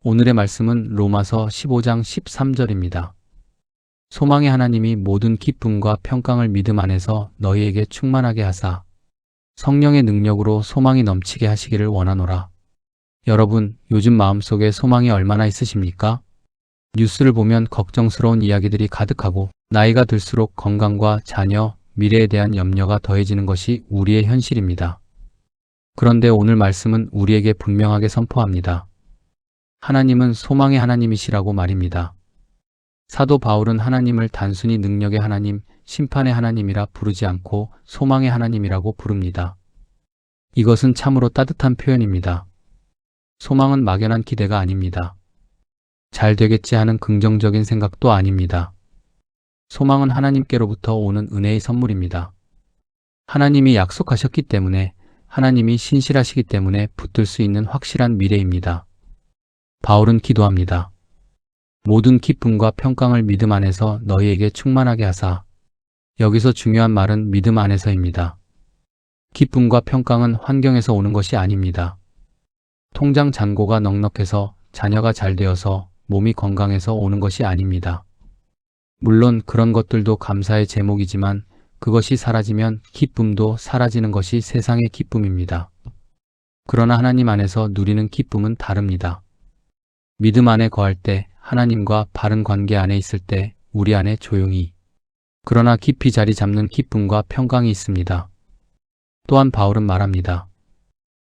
오늘의 말씀은 로마서 15장 13절입니다. 소망의 하나님이 모든 기쁨과 평강을 믿음 안에서 너희에게 충만하게 하사 성령의 능력으로 소망이 넘치게 하시기를 원하노라. 여러분, 요즘 마음속에 소망이 얼마나 있으십니까? 뉴스를 보면 걱정스러운 이야기들이 가득하고 나이가 들수록 건강과 자녀, 미래에 대한 염려가 더해지는 것이 우리의 현실입니다. 그런데 오늘 말씀은 우리에게 분명하게 선포합니다. 하나님은 소망의 하나님이시라고 말입니다. 사도 바울은 하나님을 단순히 능력의 하나님, 심판의 하나님이라 부르지 않고 소망의 하나님이라고 부릅니다. 이것은 참으로 따뜻한 표현입니다. 소망은 막연한 기대가 아닙니다. 잘 되겠지 하는 긍정적인 생각도 아닙니다. 소망은 하나님께로부터 오는 은혜의 선물입니다. 하나님이 약속하셨기 때문에, 하나님이 신실하시기 때문에 붙들 수 있는 확실한 미래입니다. 바울은 기도합니다. 모든 기쁨과 평강을 믿음 안에서 너희에게 충만하게 하사. 여기서 중요한 말은 믿음 안에서입니다. 기쁨과 평강은 환경에서 오는 것이 아닙니다. 통장 잔고가 넉넉해서, 자녀가 잘 되어서, 몸이 건강해서 오는 것이 아닙니다. 물론 그런 것들도 감사의 제목이지만 그것이 사라지면 기쁨도 사라지는 것이 세상의 기쁨입니다. 그러나 하나님 안에서 누리는 기쁨은 다릅니다. 믿음 안에 거할 때, 하나님과 바른 관계 안에 있을 때 우리 안에 조용히, 그러나 깊이 자리 잡는 기쁨과 평강이 있습니다. 또한 바울은 말합니다.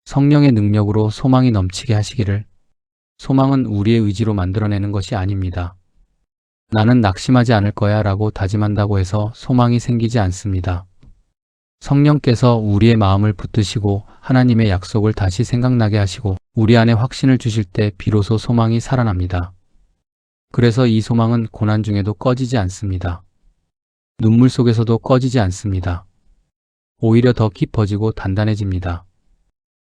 성령의 능력으로 소망이 넘치게 하시기를. 소망은 우리의 의지로 만들어내는 것이 아닙니다. 나는 낙심하지 않을 거야 라고 다짐한다고 해서 소망이 생기지 않습니다. 성령께서 우리의 마음을 붙드시고 하나님의 약속을 다시 생각나게 하시고 우리 안에 확신을 주실 때 비로소 소망이 살아납니다. 그래서 이 소망은 고난 중에도 꺼지지 않습니다. 눈물 속에서도 꺼지지 않습니다. 오히려 더 깊어지고 단단해집니다.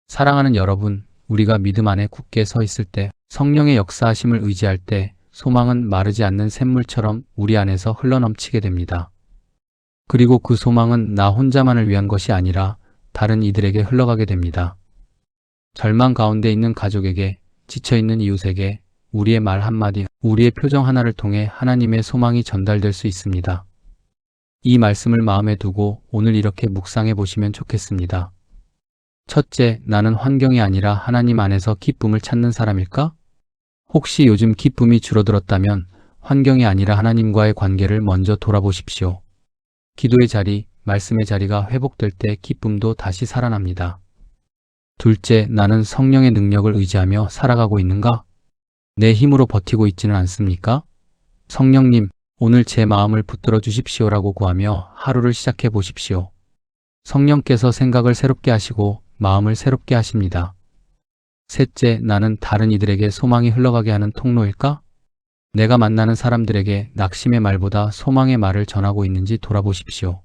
사랑하는 여러분, 우리가 믿음 안에 굳게 서 있을 때, 성령의 역사하심을 의지할 때 소망은 마르지 않는 샘물처럼 우리 안에서 흘러넘치게 됩니다. 그리고 그 소망은 나 혼자만을 위한 것이 아니라 다른 이들에게 흘러가게 됩니다. 절망 가운데 있는 가족에게, 지쳐있는 이웃에게 우리의 말 한마디, 우리의 표정 하나를 통해 하나님의 소망이 전달될 수 있습니다. 이 말씀을 마음에 두고 오늘 이렇게 묵상해 보시면 좋겠습니다. 첫째, 나는 환경이 아니라 하나님 안에서 기쁨을 찾는 사람일까? 혹시 요즘 기쁨이 줄어들었다면 환경이 아니라 하나님과의 관계를 먼저 돌아보십시오. 기도의 자리, 말씀의 자리가 회복될 때 기쁨도 다시 살아납니다. 둘째, 나는 성령의 능력을 의지하며 살아가고 있는가? 내 힘으로 버티고 있지는 않습니까? 성령님, 오늘 제 마음을 붙들어 주십시오라고 구하며 하루를 시작해 보십시오. 성령께서 생각을 새롭게 하시고 마음을 새롭게 하십니다. 셋째, 나는 다른 이들에게 소망이 흘러가게 하는 통로일까? 내가 만나는 사람들에게 낙심의 말보다 소망의 말을 전하고 있는지 돌아보십시오.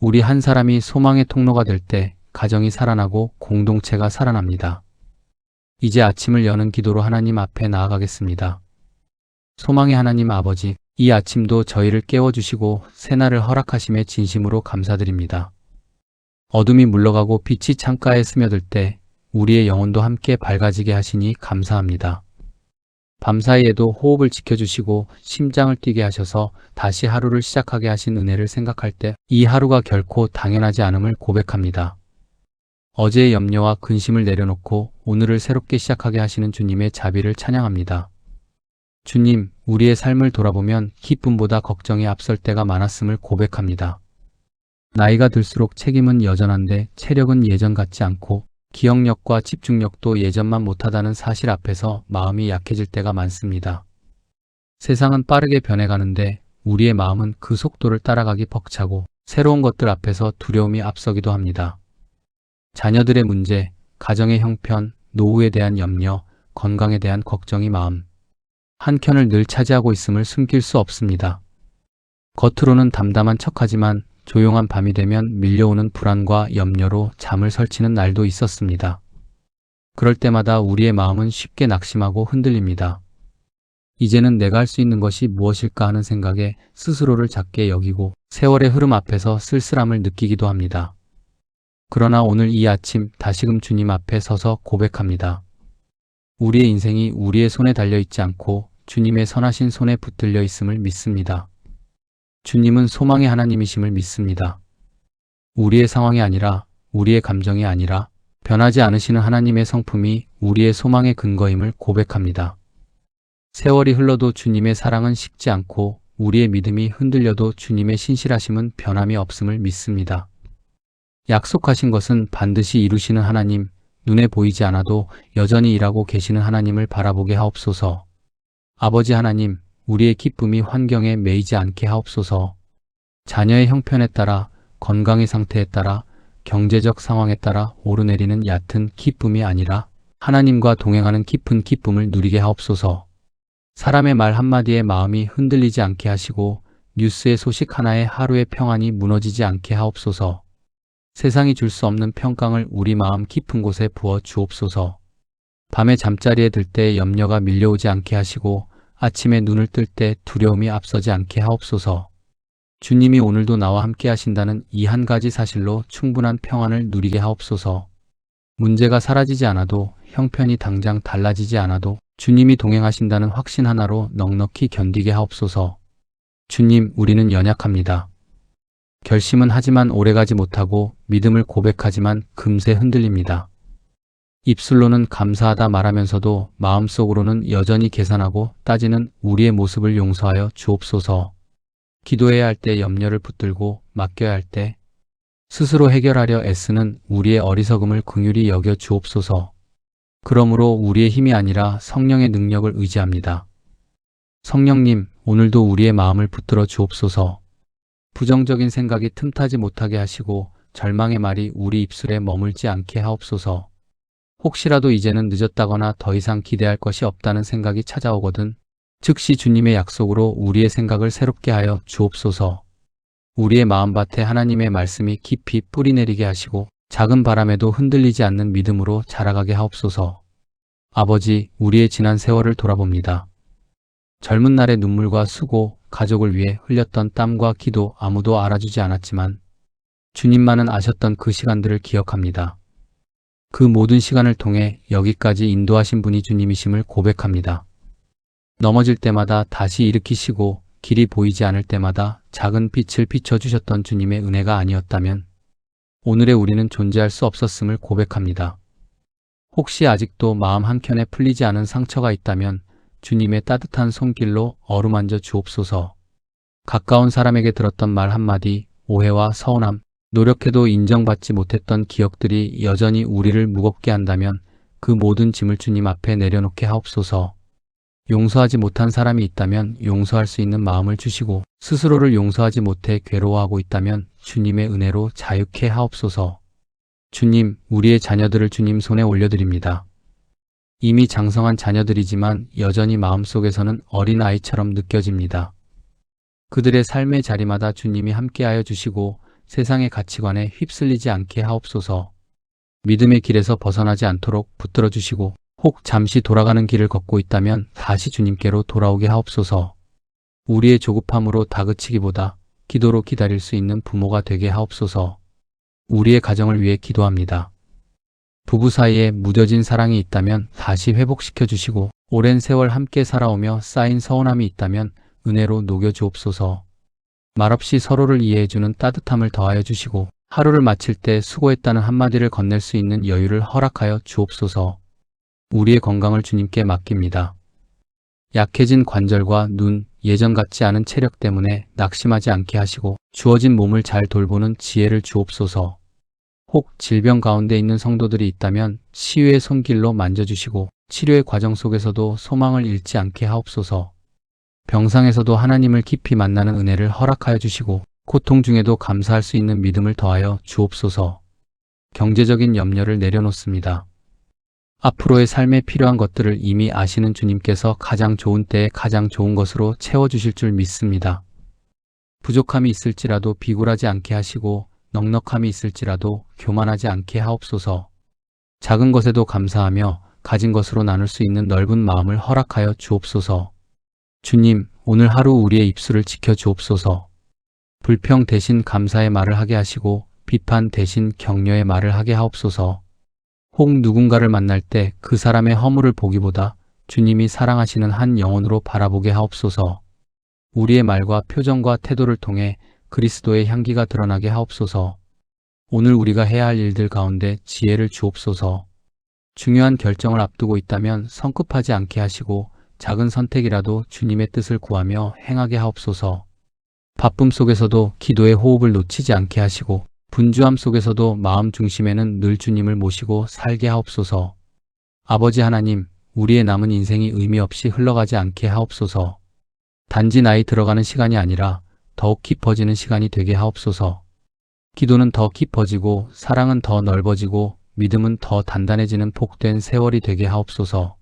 우리 한 사람이 소망의 통로가 될 때 가정이 살아나고 공동체가 살아납니다. 이제 아침을 여는 기도로 하나님 앞에 나아가겠습니다. 소망의 하나님 아버지, 이 아침도 저희를 깨워주시고 새날을 허락하심에 진심으로 감사드립니다. 어둠이 물러가고 빛이 창가에 스며들 때 우리의 영혼도 함께 밝아지게 하시니 감사합니다. 밤사이에도 호흡을 지켜주시고 심장을 뛰게 하셔서 다시 하루를 시작하게 하신 은혜를 생각할 때 이 하루가 결코 당연하지 않음을 고백합니다. 어제의 염려와 근심을 내려놓고 오늘을 새롭게 시작하게 하시는 주님의 자비를 찬양합니다. 주님, 우리의 삶을 돌아보면 기쁨보다 걱정이 앞설 때가 많았음을 고백합니다. 나이가 들수록 책임은 여전한데 체력은 예전 같지 않고 기억력과 집중력도 예전만 못하다는 사실 앞에서 마음이 약해질 때가 많습니다. 세상은 빠르게 변해가는데 우리의 마음은 그 속도를 따라가기 벅차고 새로운 것들 앞에서 두려움이 앞서기도 합니다. 자녀들의 문제, 가정의 형편, 노후에 대한 염려, 건강에 대한 걱정이 마음 한켠을 늘 차지하고 있음을 숨길 수 없습니다. 겉으로는 담담한 척하지만 조용한 밤이 되면 밀려오는 불안과 염려로 잠을 설치는 날도 있었습니다. 그럴 때마다 우리의 마음은 쉽게 낙심하고 흔들립니다. 이제는 내가 할 수 있는 것이 무엇일까 하는 생각에 스스로를 작게 여기고 세월의 흐름 앞에서 쓸쓸함을 느끼기도 합니다. 그러나 오늘 이 아침 다시금 주님 앞에 서서 고백합니다. 우리의 인생이 우리의 손에 달려 있지 않고 주님의 선하신 손에 붙들려 있음을 믿습니다. 주님은 소망의 하나님이심을 믿습니다. 우리의 상황이 아니라, 우리의 감정이 아니라 변하지 않으시는 하나님의 성품이 우리의 소망의 근거임을 고백합니다. 세월이 흘러도 주님의 사랑은 식지 않고 우리의 믿음이 흔들려도 주님의 신실하심은 변함이 없음을 믿습니다. 약속하신 것은 반드시 이루시는 하나님, 눈에 보이지 않아도 여전히 일하고 계시는 하나님을 바라보게 하옵소서. 아버지 하나님, 우리의 기쁨이 환경에 매이지 않게 하옵소서. 자녀의 형편에 따라, 건강의 상태에 따라, 경제적 상황에 따라 오르내리는 얕은 기쁨이 아니라 하나님과 동행하는 깊은 기쁨을 누리게 하옵소서. 사람의 말 한마디에 마음이 흔들리지 않게 하시고 뉴스의 소식 하나에 하루의 평안이 무너지지 않게 하옵소서. 세상이 줄 수 없는 평강을 우리 마음 깊은 곳에 부어 주옵소서. 밤에 잠자리에 들 때 염려가 밀려오지 않게 하시고 아침에 눈을 뜰 때 두려움이 앞서지 않게 하옵소서. 주님이 오늘도 나와 함께 하신다는 이 한 가지 사실로 충분한 평안을 누리게 하옵소서. 문제가 사라지지 않아도, 형편이 당장 달라지지 않아도 주님이 동행하신다는 확신 하나로 넉넉히 견디게 하옵소서. 주님, 우리는 연약합니다. 결심은 하지만 오래가지 못하고 믿음을 고백하지만 금세 흔들립니다. 입술로는 감사하다 말하면서도 마음속으로는 여전히 계산하고 따지는 우리의 모습을 용서하여 주옵소서. 기도해야 할 때 염려를 붙들고 맡겨야 할 때 스스로 해결하려 애쓰는 우리의 어리석음을 긍휼히 여겨 주옵소서. 그러므로 우리의 힘이 아니라 성령의 능력을 의지합니다. 성령님, 오늘도 우리의 마음을 붙들어 주옵소서. 부정적인 생각이 틈타지 못하게 하시고 절망의 말이 우리 입술에 머물지 않게 하옵소서. 혹시라도 이제는 늦었다거나 더 이상 기대할 것이 없다는 생각이 찾아오거든 즉시 주님의 약속으로 우리의 생각을 새롭게 하여 주옵소서. 우리의 마음밭에 하나님의 말씀이 깊이 뿌리내리게 하시고 작은 바람에도 흔들리지 않는 믿음으로 자라가게 하옵소서. 아버지, 우리의 지난 세월을 돌아봅니다. 젊은 날의 눈물과 수고, 가족을 위해 흘렸던 땀과 기도 아무도 알아주지 않았지만 주님만은 아셨던 그 시간들을 기억합니다. 그 모든 시간을 통해 여기까지 인도하신 분이 주님이심을 고백합니다. 넘어질 때마다 다시 일으키시고 길이 보이지 않을 때마다 작은 빛을 비춰주셨던 주님의 은혜가 아니었다면 오늘의 우리는 존재할 수 없었음을 고백합니다. 혹시 아직도 마음 한켠에 풀리지 않은 상처가 있다면 주님의 따뜻한 손길로 어루만져 주옵소서. 가까운 사람에게 들었던 말 한마디, 오해와 서운함, 노력해도 인정받지 못했던 기억들이 여전히 우리를 무겁게 한다면 그 모든 짐을 주님 앞에 내려놓게 하옵소서. 용서하지 못한 사람이 있다면 용서할 수 있는 마음을 주시고 스스로를 용서하지 못해 괴로워하고 있다면 주님의 은혜로 자유케 하옵소서. 주님, 우리의 자녀들을 주님 손에 올려드립니다. 이미 장성한 자녀들이지만 여전히 마음속에서는 어린아이처럼 느껴집니다. 그들의 삶의 자리마다 주님이 함께하여 주시고 세상의 가치관에 휩쓸리지 않게 하옵소서. 믿음의 길에서 벗어나지 않도록 붙들어 주시고 혹 잠시 돌아가는 길을 걷고 있다면 다시 주님께로 돌아오게 하옵소서. 우리의 조급함으로 다그치기보다 기도로 기다릴 수 있는 부모가 되게 하옵소서. 우리의 가정을 위해 기도합니다. 부부 사이에 무뎌진 사랑이 있다면 다시 회복시켜 주시고 오랜 세월 함께 살아오며 쌓인 서운함이 있다면 은혜로 녹여 주옵소서. 말없이 서로를 이해해주는 따뜻함을 더하여 주시고 하루를 마칠 때 수고했다는 한마디를 건넬 수 있는 여유를 허락하여 주옵소서. 우리의 건강을 주님께 맡깁니다. 약해진 관절과 눈, 예전 같지 않은 체력 때문에 낙심하지 않게 하시고 주어진 몸을 잘 돌보는 지혜를 주옵소서. 혹 질병 가운데 있는 성도들이 있다면 치유의 손길로 만져주시고 치료의 과정 속에서도 소망을 잃지 않게 하옵소서. 병상에서도 하나님을 깊이 만나는 은혜를 허락하여 주시고 고통 중에도 감사할 수 있는 믿음을 더하여 주옵소서. 경제적인 염려를 내려놓습니다. 앞으로의 삶에 필요한 것들을 이미 아시는 주님께서 가장 좋은 때에 가장 좋은 것으로 채워주실 줄 믿습니다. 부족함이 있을지라도 비굴하지 않게 하시고 넉넉함이 있을지라도 교만하지 않게 하옵소서. 작은 것에도 감사하며 가진 것으로 나눌 수 있는 넓은 마음을 허락하여 주옵소서. 주님, 오늘 하루 우리의 입술을 지켜 주옵소서. 불평 대신 감사의 말을 하게 하시고 비판 대신 격려의 말을 하게 하옵소서. 혹 누군가를 만날 때 그 사람의 허물을 보기보다 주님이 사랑하시는 한 영혼으로 바라보게 하옵소서. 우리의 말과 표정과 태도를 통해 그리스도의 향기가 드러나게 하옵소서. 오늘 우리가 해야 할 일들 가운데 지혜를 주옵소서. 중요한 결정을 앞두고 있다면 성급하지 않게 하시고 작은 선택이라도 주님의 뜻을 구하며 행하게 하옵소서. 바쁨 속에서도 기도의 호흡을 놓치지 않게 하시고 분주함 속에서도 마음 중심에는 늘 주님을 모시고 살게 하옵소서. 아버지 하나님, 우리의 남은 인생이 의미 없이 흘러가지 않게 하옵소서. 단지 나이 들어가는 시간이 아니라 더욱 깊어지는 시간이 되게 하옵소서. 기도는 더 깊어지고 사랑은 더 넓어지고 믿음은 더 단단해지는 복된 세월이 되게 하옵소서.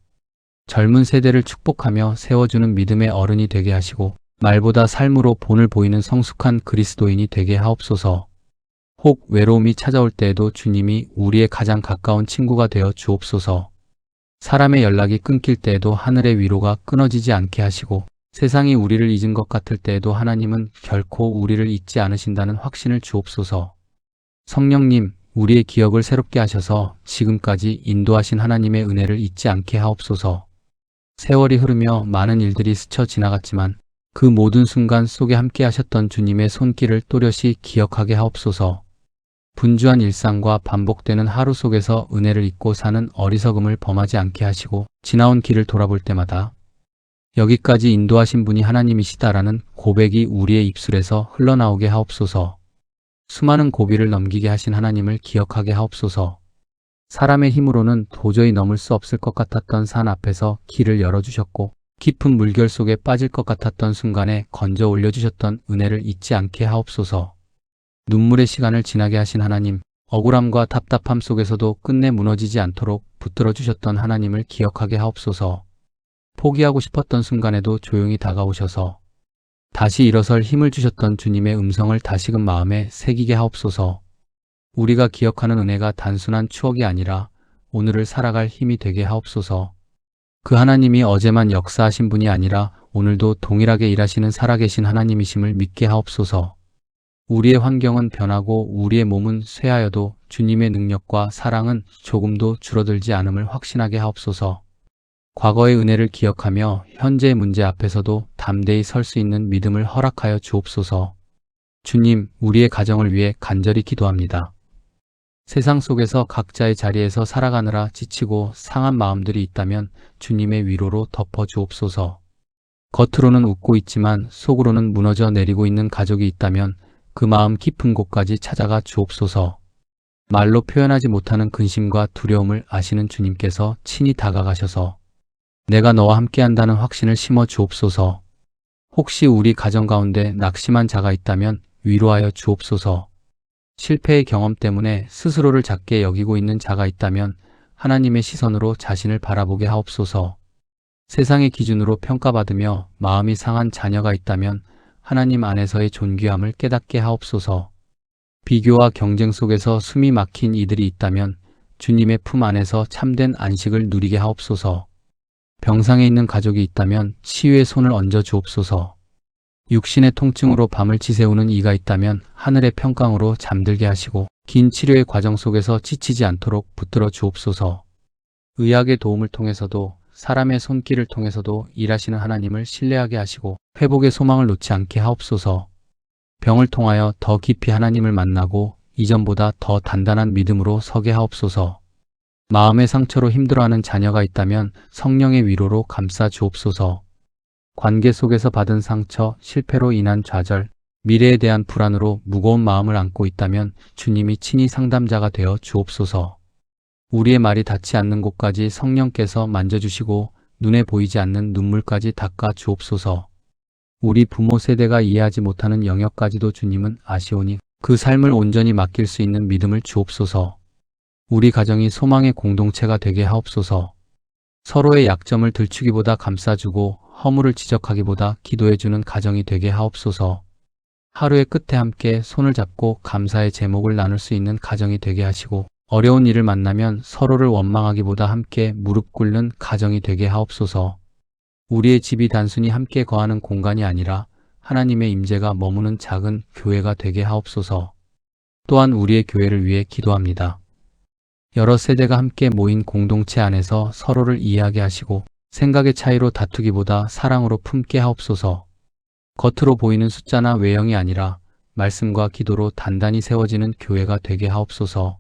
젊은 세대를 축복하며 세워주는 믿음의 어른이 되게 하시고 말보다 삶으로 본을 보이는 성숙한 그리스도인이 되게 하옵소서. 혹 외로움이 찾아올 때에도 주님이 우리의 가장 가까운 친구가 되어 주옵소서. 사람의 연락이 끊길 때에도 하늘의 위로가 끊어지지 않게 하시고 세상이 우리를 잊은 것 같을 때에도 하나님은 결코 우리를 잊지 않으신다는 확신을 주옵소서. 성령님, 우리의 기억을 새롭게 하셔서 지금까지 인도하신 하나님의 은혜를 잊지 않게 하옵소서. 세월이 흐르며 많은 일들이 스쳐 지나갔지만 그 모든 순간 속에 함께 하셨던 주님의 손길을 또렷이 기억하게 하옵소서. 분주한 일상과 반복되는 하루 속에서 은혜를 잊고 사는 어리석음을 범하지 않게 하시고 지나온 길을 돌아볼 때마다 여기까지 인도하신 분이 하나님이시다라는 고백이 우리의 입술에서 흘러나오게 하옵소서. 수많은 고비를 넘기게 하신 하나님을 기억하게 하옵소서. 사람의 힘으로는 도저히 넘을 수 없을 것 같았던 산 앞에서 길을 열어주셨고 깊은 물결 속에 빠질 것 같았던 순간에 건져 올려주셨던 은혜를 잊지 않게 하옵소서. 눈물의 시간을 지나게 하신 하나님, 억울함과 답답함 속에서도 끝내 무너지지 않도록 붙들어 주셨던 하나님을 기억하게 하옵소서. 포기하고 싶었던 순간에도 조용히 다가오셔서 다시 일어설 힘을 주셨던 주님의 음성을 다시금 마음에 새기게 하옵소서. 우리가 기억하는 은혜가 단순한 추억이 아니라 오늘을 살아갈 힘이 되게 하옵소서. 그 하나님이 어제만 역사하신 분이 아니라 오늘도 동일하게 일하시는 살아계신 하나님이심을 믿게 하옵소서. 우리의 환경은 변하고 우리의 몸은 쇠하여도 주님의 능력과 사랑은 조금도 줄어들지 않음을 확신하게 하옵소서. 과거의 은혜를 기억하며 현재의 문제 앞에서도 담대히 설 수 있는 믿음을 허락하여 주옵소서. 주님, 우리의 가정을 위해 간절히 기도합니다. 세상 속에서 각자의 자리에서 살아가느라 지치고 상한 마음들이 있다면 주님의 위로로 덮어 주옵소서. 겉으로는 웃고 있지만 속으로는 무너져 내리고 있는 가족이 있다면 그 마음 깊은 곳까지 찾아가 주옵소서. 말로 표현하지 못하는 근심과 두려움을 아시는 주님께서 친히 다가가셔서 내가 너와 함께한다는 확신을 심어 주옵소서. 혹시 우리 가정 가운데 낙심한 자가 있다면 위로하여 주옵소서. 실패의 경험 때문에 스스로를 작게 여기고 있는 자가 있다면 하나님의 시선으로 자신을 바라보게 하옵소서. 세상의 기준으로 평가받으며 마음이 상한 자녀가 있다면 하나님 안에서의 존귀함을 깨닫게 하옵소서. 비교와 경쟁 속에서 숨이 막힌 이들이 있다면 주님의 품 안에서 참된 안식을 누리게 하옵소서. 병상에 있는 가족이 있다면 치유의 손을 얹어 주옵소서. 육신의 통증으로 밤을 지새우는 이가 있다면 하늘의 평강으로 잠들게 하시고 긴 치료의 과정 속에서 지치지 않도록 붙들어 주옵소서. 의학의 도움을 통해서도 사람의 손길을 통해서도 일하시는 하나님을 신뢰하게 하시고 회복의 소망을 놓지 않게 하옵소서. 병을 통하여 더 깊이 하나님을 만나고 이전보다 더 단단한 믿음으로 서게 하옵소서. 마음의 상처로 힘들어하는 자녀가 있다면 성령의 위로로 감싸 주옵소서. 관계 속에서 받은 상처, 실패로 인한 좌절, 미래에 대한 불안으로 무거운 마음을 안고 있다면 주님이 친히 상담자가 되어 주옵소서. 우리의 말이 닿지 않는 곳까지 성령께서 만져주시고 눈에 보이지 않는 눈물까지 닦아 주옵소서. 우리 부모 세대가 이해하지 못하는 영역까지도 주님은 아시오니 그 삶을 온전히 맡길 수 있는 믿음을 주옵소서. 우리 가정이 소망의 공동체가 되게 하옵소서. 서로의 약점을 들추기보다 감싸주고 허물을 지적하기보다 기도해주는 가정이 되게 하옵소서. 하루의 끝에 함께 손을 잡고 감사의 제목을 나눌 수 있는 가정이 되게 하시고 어려운 일을 만나면 서로를 원망하기보다 함께 무릎 꿇는 가정이 되게 하옵소서. 우리의 집이 단순히 함께 거하는 공간이 아니라 하나님의 임재가 머무는 작은 교회가 되게 하옵소서. 또한 우리의 교회를 위해 기도합니다. 여러 세대가 함께 모인 공동체 안에서 서로를 이해하게 하시고 생각의 차이로 다투기보다 사랑으로 품게 하옵소서. 겉으로 보이는 숫자나 외형이 아니라 말씀과 기도로 단단히 세워지는 교회가 되게 하옵소서.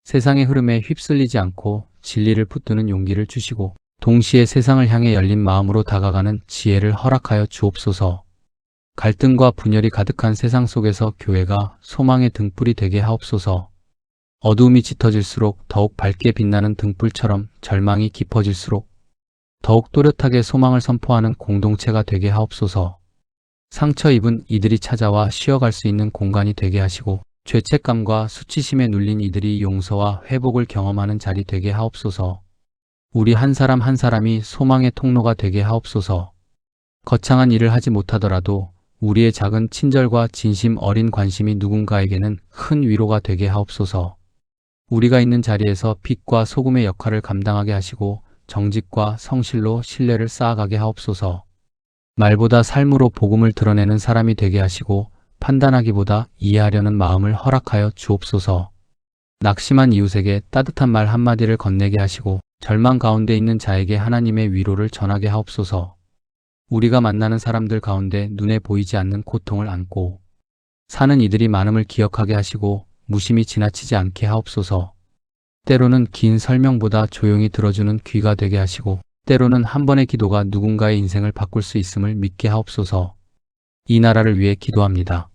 세상의 흐름에 휩쓸리지 않고 진리를 붙드는 용기를 주시고 동시에 세상을 향해 열린 마음으로 다가가는 지혜를 허락하여 주옵소서. 갈등과 분열이 가득한 세상 속에서 교회가 소망의 등불이 되게 하옵소서. 어두움이 짙어질수록 더욱 밝게 빛나는 등불처럼 절망이 깊어질수록 더욱 또렷하게 소망을 선포하는 공동체가 되게 하옵소서. 상처 입은 이들이 찾아와 쉬어갈 수 있는 공간이 되게 하시고 죄책감과 수치심에 눌린 이들이 용서와 회복을 경험하는 자리 되게 하옵소서. 우리 한 사람 한 사람이 소망의 통로가 되게 하옵소서. 거창한 일을 하지 못하더라도 우리의 작은 친절과 진심 어린 관심이 누군가에게는 큰 위로가 되게 하옵소서. 우리가 있는 자리에서 빛과 소금의 역할을 감당하게 하시고 정직과 성실로 신뢰를 쌓아가게 하옵소서. 말보다 삶으로 복음을 드러내는 사람이 되게 하시고 판단하기보다 이해하려는 마음을 허락하여 주옵소서. 낙심한 이웃에게 따뜻한 말 한마디를 건네게 하시고 절망 가운데 있는 자에게 하나님의 위로를 전하게 하옵소서. 우리가 만나는 사람들 가운데 눈에 보이지 않는 고통을 안고 사는 이들이 많음을 기억하게 하시고 무심히 지나치지 않게 하옵소서. 때로는 긴 설명보다 조용히 들어주는 귀가 되게 하시고 때로는 한 번의 기도가 누군가의 인생을 바꿀 수 있음을 믿게 하옵소서. 이 나라를 위해 기도합니다.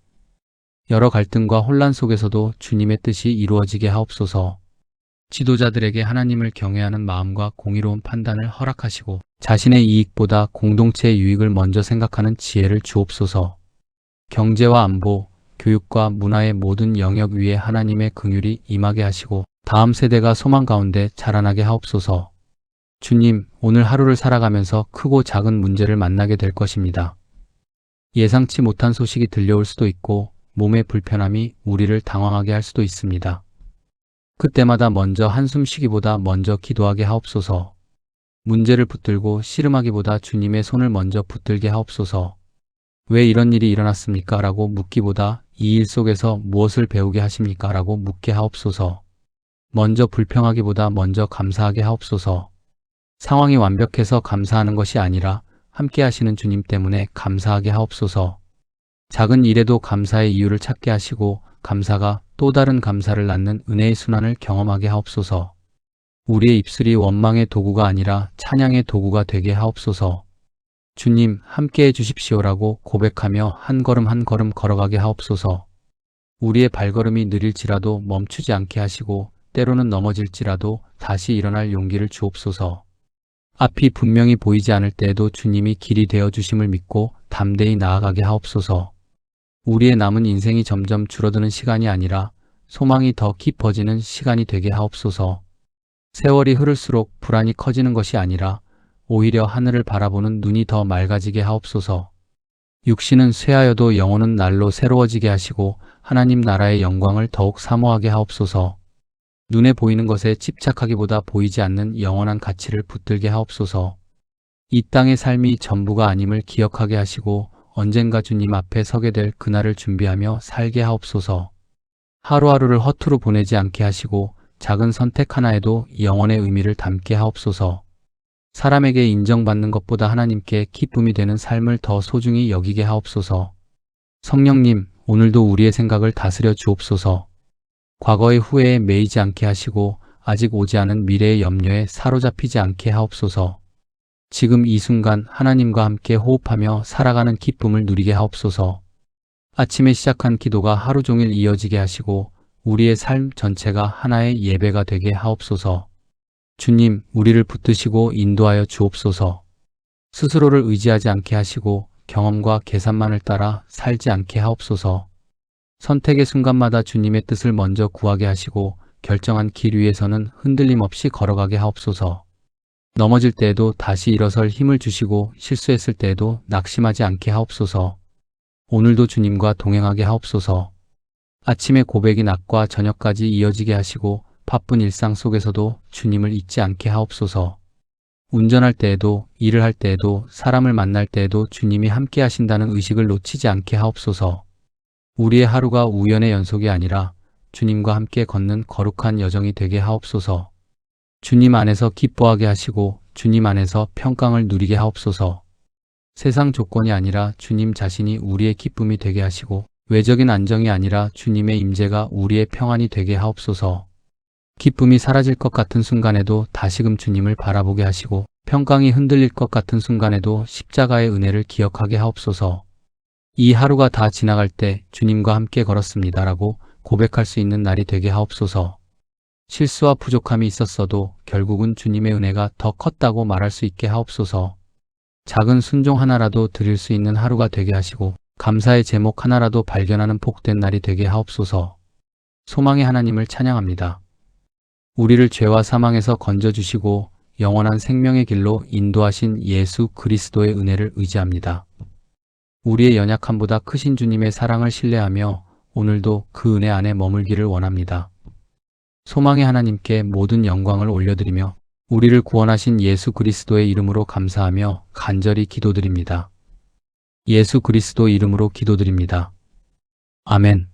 여러 갈등과 혼란 속에서도 주님의 뜻이 이루어지게 하옵소서. 지도자들에게 하나님을 경외하는 마음과 공의로운 판단을 허락하시고 자신의 이익보다 공동체의 유익을 먼저 생각하는 지혜를 주옵소서. 경제와 안보, 교육과 문화의 모든 영역 위에 하나님의 긍휼이 임하게 하시고 다음 세대가 소망 가운데 자라나게 하옵소서. 주님, 오늘 하루를 살아가면서 크고 작은 문제를 만나게 될 것입니다. 예상치 못한 소식이 들려올 수도 있고 몸의 불편함이 우리를 당황하게 할 수도 있습니다. 그때마다 먼저 한숨 쉬기보다 먼저 기도하게 하옵소서. 문제를 붙들고 씨름하기보다 주님의 손을 먼저 붙들게 하옵소서. 왜 이런 일이 일어났습니까? 라고 묻기보다 이 일 속에서 무엇을 배우게 하십니까? 라고 묻게 하옵소서. 먼저 불평하기보다 먼저 감사하게 하옵소서. 상황이 완벽해서 감사하는 것이 아니라 함께 하시는 주님 때문에 감사하게 하옵소서. 작은 일에도 감사의 이유를 찾게 하시고 감사가 또 다른 감사를 낳는 은혜의 순환을 경험하게 하옵소서. 우리의 입술이 원망의 도구가 아니라 찬양의 도구가 되게 하옵소서. 주님, 함께해 주십시오라고 고백하며 한 걸음 한 걸음 걸어가게 하옵소서. 우리의 발걸음이 느릴지라도 멈추지 않게 하시고 때로는 넘어질지라도 다시 일어날 용기를 주옵소서. 앞이 분명히 보이지 않을 때에도 주님이 길이 되어 주심을 믿고 담대히 나아가게 하옵소서. 우리의 남은 인생이 점점 줄어드는 시간이 아니라 소망이 더 깊어지는 시간이 되게 하옵소서. 세월이 흐를수록 불안이 커지는 것이 아니라 오히려 하늘을 바라보는 눈이 더 맑아지게 하옵소서. 육신은 쇠하여도 영혼은 날로 새로워지게 하시고 하나님 나라의 영광을 더욱 사모하게 하옵소서. 눈에 보이는 것에 집착하기보다 보이지 않는 영원한 가치를 붙들게 하옵소서. 이 땅의 삶이 전부가 아님을 기억하게 하시고 언젠가 주님 앞에 서게 될 그날을 준비하며 살게 하옵소서. 하루하루를 허투루 보내지 않게 하시고 작은 선택 하나에도 영원의 의미를 담게 하옵소서. 사람에게 인정받는 것보다 하나님께 기쁨이 되는 삶을 더 소중히 여기게 하옵소서. 성령님, 오늘도 우리의 생각을 다스려 주옵소서. 과거의 후회에 매이지 않게 하시고 아직 오지 않은 미래의 염려에 사로잡히지 않게 하옵소서. 지금 이 순간 하나님과 함께 호흡하며 살아가는 기쁨을 누리게 하옵소서. 아침에 시작한 기도가 하루 종일 이어지게 하시고 우리의 삶 전체가 하나의 예배가 되게 하옵소서. 주님, 우리를 붙드시고 인도하여 주옵소서. 스스로를 의지하지 않게 하시고 경험과 계산만을 따라 살지 않게 하옵소서. 선택의 순간마다 주님의 뜻을 먼저 구하게 하시고 결정한 길 위에서는 흔들림 없이 걸어가게 하옵소서. 넘어질 때에도 다시 일어설 힘을 주시고 실수했을 때에도 낙심하지 않게 하옵소서. 오늘도 주님과 동행하게 하옵소서. 아침의 고백이 낮과 저녁까지 이어지게 하시고 바쁜 일상 속에서도 주님을 잊지 않게 하옵소서. 운전할 때에도 일을 할 때에도 사람을 만날 때에도 주님이 함께 하신다는 의식을 놓치지 않게 하옵소서. 우리의 하루가 우연의 연속이 아니라 주님과 함께 걷는 거룩한 여정이 되게 하옵소서. 주님 안에서 기뻐하게 하시고 주님 안에서 평강을 누리게 하옵소서. 세상 조건이 아니라 주님 자신이 우리의 기쁨이 되게 하시고 외적인 안정이 아니라 주님의 임재가 우리의 평안이 되게 하옵소서. 기쁨이 사라질 것 같은 순간에도 다시금 주님을 바라보게 하시고 평강이 흔들릴 것 같은 순간에도 십자가의 은혜를 기억하게 하옵소서. 이 하루가 다 지나갈 때 주님과 함께 걸었습니다라고 고백할 수 있는 날이 되게 하옵소서. 실수와 부족함이 있었어도 결국은 주님의 은혜가 더 컸다고 말할 수 있게 하옵소서. 작은 순종 하나라도 드릴 수 있는 하루가 되게 하시고 감사의 제목 하나라도 발견하는 복된 날이 되게 하옵소서. 소망의 하나님을 찬양합니다. 우리를 죄와 사망에서 건져주시고 영원한 생명의 길로 인도하신 예수 그리스도의 은혜를 의지합니다. 우리의 연약함보다 크신 주님의 사랑을 신뢰하며 오늘도 그 은혜 안에 머물기를 원합니다. 소망의 하나님께 모든 영광을 올려드리며 우리를 구원하신 예수 그리스도의 이름으로 감사하며 간절히 기도드립니다. 예수 그리스도 이름으로 기도드립니다. 아멘.